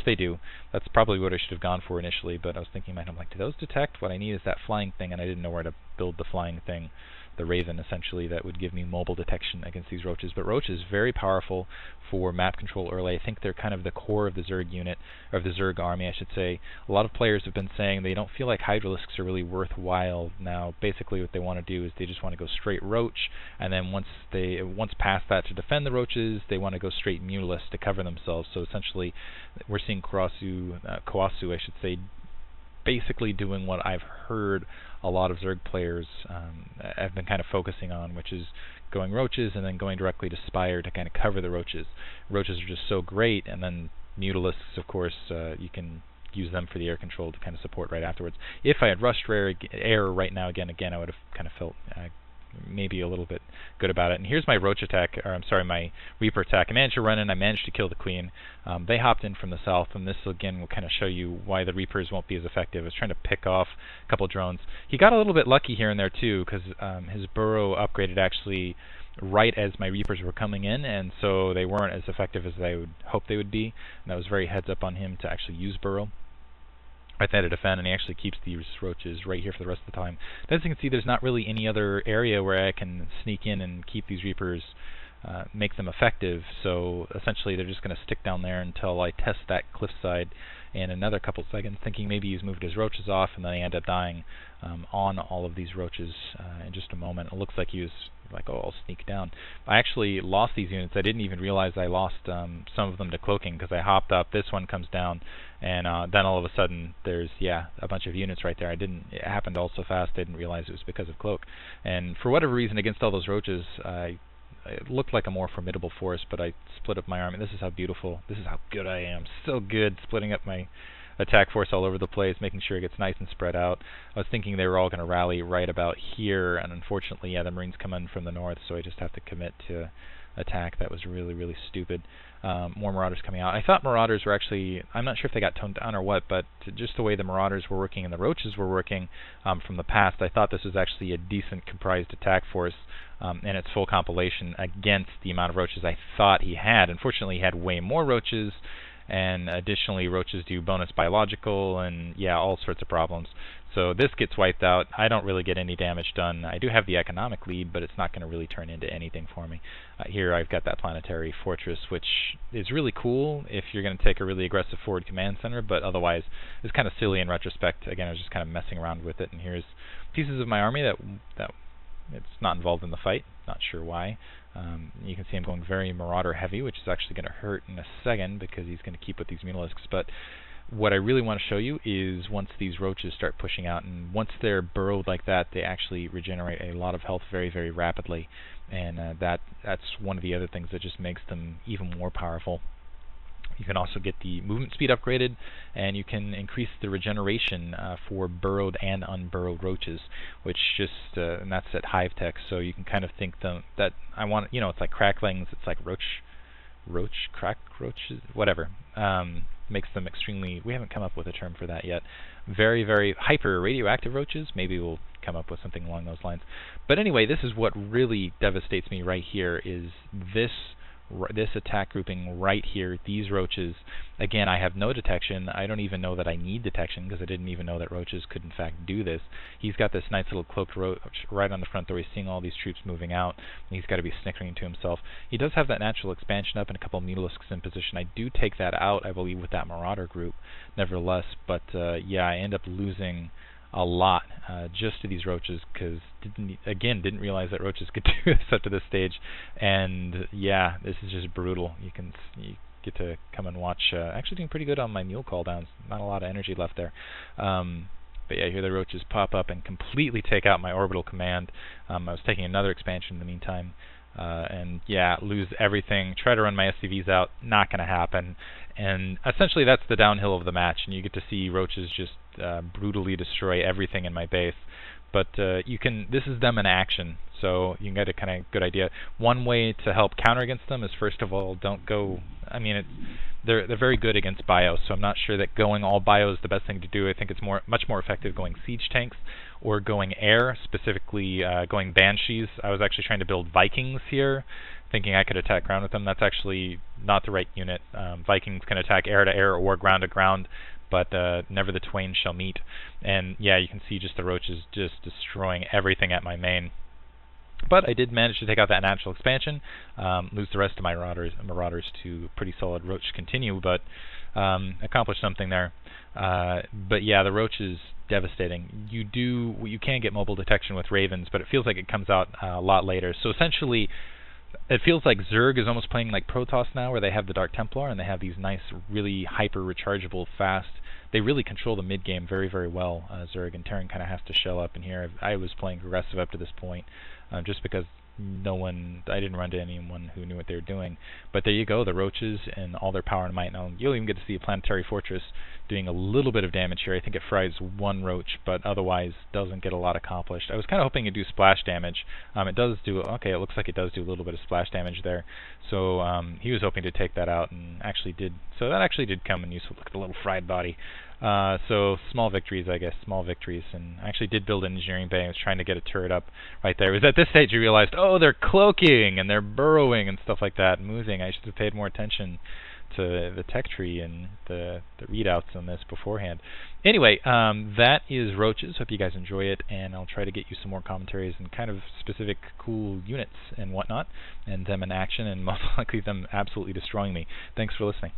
they do. That's probably what I should have gone for initially, but I was thinking, I'm like, do those detect? What I need is that flying thing, and I didn't know where to build the flying thing. The Raven, essentially, that would give me mobile detection against these Roaches. But Roach is very powerful for map control early. I think they're kind of the core of the Zerg unit, or of the Zerg army, I should say. A lot of players have been saying they don't feel like Hydralisks are really worthwhile now. Basically, what they want to do is they just want to go straight Roach, and then once past that to defend the Roaches, they want to go straight Mutalisk to cover themselves. So essentially, we're seeing Kaosu, I should say, basically doing what I've heard a lot of Zerg players have been kind of focusing on, which is going Roaches and then going directly to Spire to kind of cover the Roaches. Roaches are just so great, and then Mutalisks, of course, you can use them for the air control to kind of support right afterwards. If I had rushed air right now again, I would have kind of felt maybe a little bit good about it. And here's my Roach attack, or I'm sorry, my Reaper attack. I managed to run in, I managed to kill the Queen. They hopped in from the south, and this again will kind of show you why the Reapers won't be as effective. I was trying to pick off a couple drones. He got a little bit lucky here and there too, because his burrow upgraded actually right as my Reapers were coming in, and so they weren't as effective as I would hope they would be. And that was very heads up on him to actually use burrow right there to defend, and he actually keeps these Roaches right here for the rest of the time. As you can see, there's not really any other area where I can sneak in and keep these Reapers, make them effective, so essentially they're just going to stick down there until I test that cliffside in another couple seconds, thinking maybe he's moved his Roaches off, and then I end up dying on all of these Roaches in just a moment. It looks like he was like, oh, I'll sneak down. I actually lost these units. I didn't even realize I lost some of them to cloaking, because I hopped up, this one comes down, and then all of a sudden there's, a bunch of units right there. It happened all so fast I didn't realize it was because of cloak. And for whatever reason, against all those Roaches, it looked like a more formidable force, but I split up my army. This is how beautiful, this is how good I am. So good, splitting up my attack force all over the place, making sure it gets nice and spread out. I was thinking they were all going to rally right about here, and unfortunately, the Marines come in from the north, so I just have to commit to attack. That was really, really stupid. More Marauders coming out. I thought Marauders were actually, I'm not sure if they got toned down or what, but just the way the Marauders were working and the Roaches were working from the past, I thought this was actually a decent comprised attack force in its full compilation against the amount of Roaches I thought he had. Unfortunately, he had way more Roaches, and additionally Roaches do bonus biological and all sorts of problems. So this gets wiped out. I don't really get any damage done. I do have the economic lead, but it's not going to really turn into anything for me. Here I've got that planetary fortress, which is really cool if you're going to take a really aggressive forward command center, but otherwise it's kind of silly in retrospect. Again, I was just kind of messing around with it, and here's pieces of my army that it's not involved in the fight. Not sure why. You can see I'm going very Marauder heavy, which is actually going to hurt in a second because he's going to keep with these Mutalisks. But what I really want to show you is once these Roaches start pushing out, and once they're burrowed like that, they actually regenerate a lot of health very, very rapidly. And that's one of the other things that just makes them even more powerful. You can also get the movement speed upgraded, and you can increase the regeneration for burrowed and unburrowed Roaches, which just, and that's at Hive Tech, so you can kind of think that I want, it's like cracklings, it's like crack roaches, whatever. Makes them extremely, we haven't come up with a term for that yet, very, very hyper radioactive Roaches. Maybe we'll come up with something along those lines. But anyway, this is what really devastates me right here, is this attack grouping right here, these Roaches. Again, I have no detection. I don't even know that I need detection, because I didn't even know that Roaches could in fact do this. He's got this nice little cloaked Roach right on the front door. He's seeing all these troops moving out, and he's got to be snickering to himself. He does have that natural expansion up and a couple of Mutalisks in position. I do take that out, I believe, with that Marauder group, nevertheless. But I end up losing a lot just to these Roaches, because didn't realize that Roaches could do this up to this stage. And this is just brutal. You get to come and watch. Actually doing pretty good on my mule call downs. Not a lot of energy left there. But here the Roaches pop up and completely take out my orbital command. I was taking another expansion in the meantime. And lose everything. Try to run my SCVs out. Not going to happen. And essentially that's the downhill of the match, and you get to see Roaches just brutally destroy everything in my base. But this is them in action, so you can get a kind of good idea. One way to help counter against them is, first of all, don't go, they're very good against bios, so I'm not sure that going all bio is the best thing to do. I think it's much more effective going siege tanks or going air, specifically going Banshees. I was actually trying to build Vikings here, thinking I could attack ground with them. That's actually not the right unit. Vikings can attack air to air or ground to ground, but never the twain shall meet. And yeah, you can see just the roaches just destroying everything at my main. But I did manage to take out that natural expansion, lose the rest of my marauders to pretty solid roach continue, but accomplished something there. But yeah, the roach is devastating. You can get mobile detection with ravens, but it feels like it comes out a lot later. So essentially, it feels like Zerg is almost playing like Protoss now, where they have the Dark Templar and they have these nice, really hyper rechargeable, fast. They really control the mid game very, very well. Zerg and Terran kind of has to show up in here. I was playing aggressive up to this point, just because I didn't run to anyone who knew what they were doing. But there you go, the roaches and all their power and might. Now you'll even get to see a planetary fortress doing a little bit of damage here. I think it fries one roach, but otherwise doesn't get a lot accomplished. I was kind of hoping to do splash damage. It does do, okay, it looks like it does do a little bit of splash damage there. So he was hoping to take that out, and actually did. So that actually did come in useful. Look at the little fried body. So small victories, I guess, small victories. And I actually did build an engineering bay. I was trying to get a turret up right there. It was at this stage you realized, oh, they're cloaking and they're burrowing and stuff like that, moving. I should have paid more attention to the tech tree and the readouts on this beforehand. Anyway, that is Roaches. Hope you guys enjoy it, and I'll try to get you some more commentaries and kind of specific cool units and whatnot, and them in action, and most likely them absolutely destroying me. Thanks for listening.